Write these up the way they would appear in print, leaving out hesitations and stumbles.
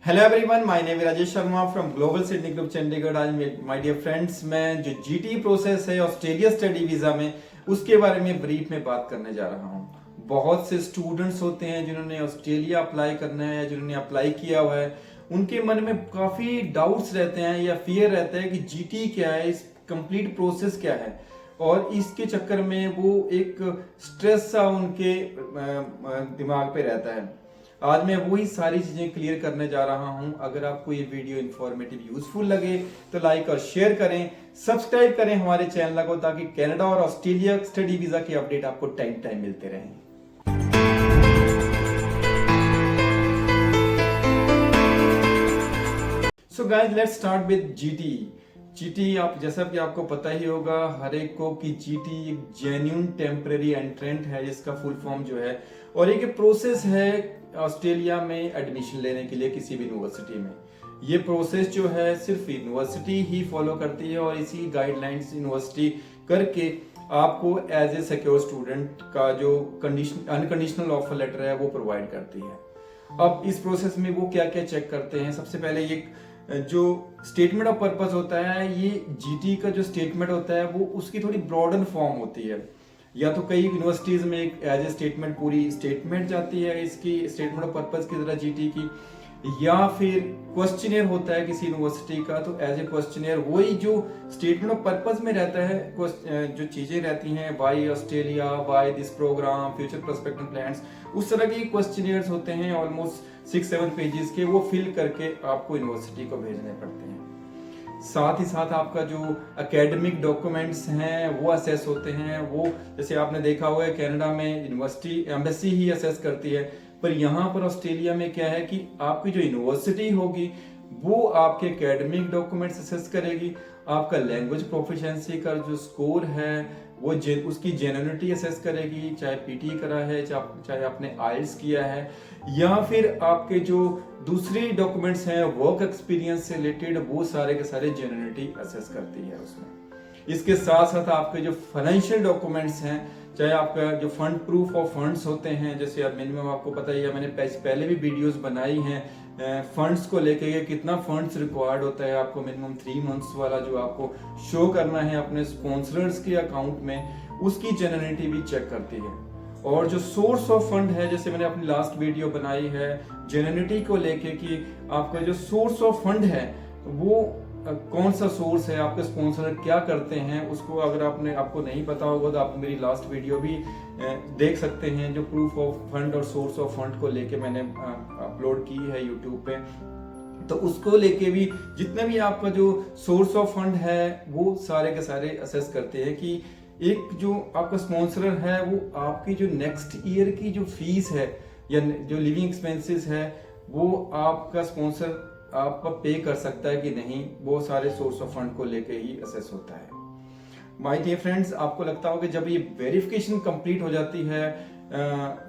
Hello everyone, my name है Rajesh Sharma from global Sydney group Chandigarh. आज my dear friends, मैं जो जीटी प्रोसेस है ऑस्ट्रेलिया स्टडी वीजा में, उसके बारे में ब्रीफ में बात करने जा रहा हूँ। बहुत से स्टूडेंट्स होते हैं जिन्होंने ऑस्ट्रेलिया अप्लाई करना है या जिन्होंने अप्लाई किया हुआ है, उनके मन में काफी डाउट्स रहते हैं या फियर रहता है कि जीटी क्या है, इस कंप्लीट प्रोसेस क्या है, और इसके चक्कर में वो एक स्ट्रेस सा उनके दिमाग पे रहता है। आज मैं वही सारी चीजें क्लियर करने जा रहा हूं। अगर आपको ये वीडियो इंफॉर्मेटिव यूजफुल लगे तो लाइक और शेयर करें, सब्सक्राइब करें हमारे चैनल को, ताकि कनाडा और ऑस्ट्रेलिया स्टडी वीजा की अपडेट आपको टाइम टाइम मिलते रहें। So guys, let's start with GT. GT आप जैसा कि आपको पता ही होगा हर एक को कि जीटी एक जेन्युइन टेम्पररी एंट्रेंट है, जिसका फुल फॉर्म जो है, और एक प्रोसेस है ऑस्ट्रेलिया में एडमिशन लेने के लिए किसी भी यूनिवर्सिटी में। ये प्रोसेस जो है सिर्फ यूनिवर्सिटी ही फॉलो करती है, और इसी गाइडलाइंस यूनिवर्सिटी करके आपको एज ए सिक्योर स्टूडेंट का जो अनकंडीशनल ऑफर लेटर है वो प्रोवाइड करती है। अब इस प्रोसेस में वो क्या क्या चेक करते हैं, सबसे पहले ये जो स्टेटमेंट ऑफ पर्पस होता है, ये जीटी का जो स्टेटमेंट होता है वो उसकी थोड़ी ब्रॉडन फॉर्म होती है। या तो कई यूनिवर्सिटीज में एक एज ए स्टेटमेंट पूरी स्टेटमेंट जाती है इसकी स्टेटमेंट ऑफ पर्पस की तरह जीटी की, या फिर क्वेश्चनियर होता है किसी यूनिवर्सिटी का, तो एज ए क्वेश्चनियर वही जो स्टेटमेंट ऑफ पर्पस में रहता है, जो चीजें रहती हैं, why Australia, why this program, future prospect and plans, उस तरह के क्वेश्चनियर्स होते हैं ऑलमोस्ट 6-7 पेजेस के, वो फिल करके आपको यूनिवर्सिटी को भेजने पड़ते हैं। साथ ही साथ आपका जो एकेडमिक डॉक्यूमेंट्स हैं वो असेस होते हैं। वो जैसे आपने देखा होगा कनाडा में यूनिवर्सिटी एम्बेसी ही असेस करती है, पर यहाँ पर ऑस्ट्रेलिया में क्या है कि आपकी जो यूनिवर्सिटी होगी वो आपके एकेडमिक डॉक्यूमेंट्स असेस करेगी, आपका लैंग्वेज प्रोफिशिएंसी का जो स्कोर है वो उसकी जेन्युइनिटी असेस करेगी, चाहे पीटी करा है, चाहे आपने आइल्स किया है, या फिर आपके जो दूसरी डॉक्यूमेंट्स हैं वर्क एक्सपीरियंस से रिलेटेड, वो सारे के सारे जेन्युइनिटी असेस करती है उसमें। इसके साथ साथ आपके जो फाइनेंशियल डॉक्यूमेंट्स हैं, चाहे आपका जो फंड प्रूफ ऑफ फंड्स होते हैं, जैसे अब मिनिमम आपको पता ही है, मैंने पहले भी वीडियोस बनाई हैं फंड्स को लेके, कितना फंड्स रिक्वायर्ड होता है आपको, मिनिमम 3 मंथ्स वाला जो आपको शो करना है अपने स्पॉन्सर्स के अकाउंट में, उसकी जेन्युइनिटी भी चेक करती है। और जो सोर्स ऑफ फंड है, जैसे मैंने अपनी लास्ट वीडियो बनाई है जेन्युइनिटी को लेके कि आपका जो सोर्स ऑफ फंड है वो कौन सा सोर्स है, आपके स्पॉन्सर क्या करते हैं, उसको अगर आपको नहीं पता होगा तो आप मेरी लास्ट वीडियो भी देख सकते हैं, जो प्रूफ ऑफ फंड और सोर्स ऑफ फंड को लेके मैंने अपलोड की है यूट्यूब पे। तो उसको लेके भी जितना भी आपका जो सोर्स ऑफ फंड है वो सारे के सारे असेस करते हैं कि एक जो आपका स्पॉन्सर है वो आपकी जो नेक्स्ट ईयर की जो फीस है या जो लिविंग एक्सपेंसेस है वो आपका स्पॉन्सर आप पे कर सकता है कि नहीं, वो सारे सोर्स ऑफ फंड को लेके ही असेस होता है। माय डियर फ्रेंड्स, आपको लगता होगा जब ये वेरिफिकेशन कंप्लीट हो जाती है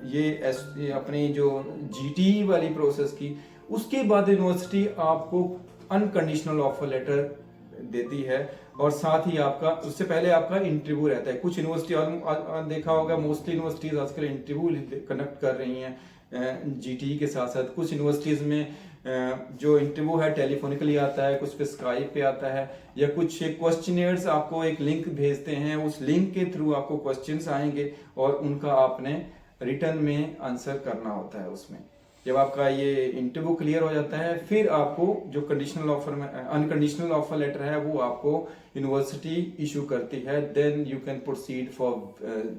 ये अपनी जो जीटी वाली प्रोसेस की, उसके बाद यूनिवर्सिटी आपको अनकंडीशनल ऑफर लेटर देती है, और साथ ही आपका उससे पहले आपका इंटरव्यू रहता है। कुछ यूनिवर्सिटी देखा होगा, मोस्टली यूनिवर्सिटीज आजकल इंटरव्यू कंडक्ट कर रही हैं जीटी के साथ साथ। कुछ यूनिवर्सिटीज में जो इंटरव्यू है टेलीफोनिकली आता है, कुछ पे स्काइप पे आता है, या कुछ क्वेश्चनियर्स आपको एक लिंक भेजते हैं, उस लिंक के थ्रू आपको क्वेश्चंस आएंगे और उनका आपने रिटर्न में आंसर करना होता है। उसमें जब आपका ये इंटरव्यू क्लियर हो जाता है, फिर आपको जो कंडीशनल ऑफर में अनकंडीशनल ऑफर लेटर है वो आपको यूनिवर्सिटी इशू करती है। Then you can proceed for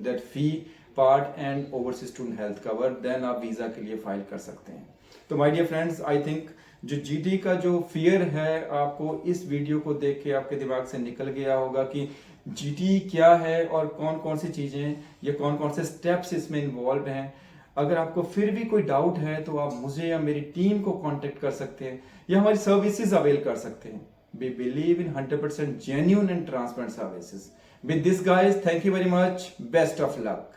that fee part and overseas student health cover, then आप वीजा के लिए फाइल कर सकते हैं। तो my dear friends, I think जो जीटी का जो फियर है आपको इस वीडियो को देख के आपके दिमाग से निकल गया होगा कि जीटी क्या है और कौन कौन सी चीजें या कौन कौन से स्टेप्स इसमें इन्वॉल्व हैं। अगर आपको फिर भी कोई डाउट है तो आप मुझे या मेरी टीम को कांटेक्ट कर सकते हैं या हमारी सर्विसेज अवेल कर सकते हैं। We believe in 100% genuine and transparent services. With this guys, thank you very much. Best of luck.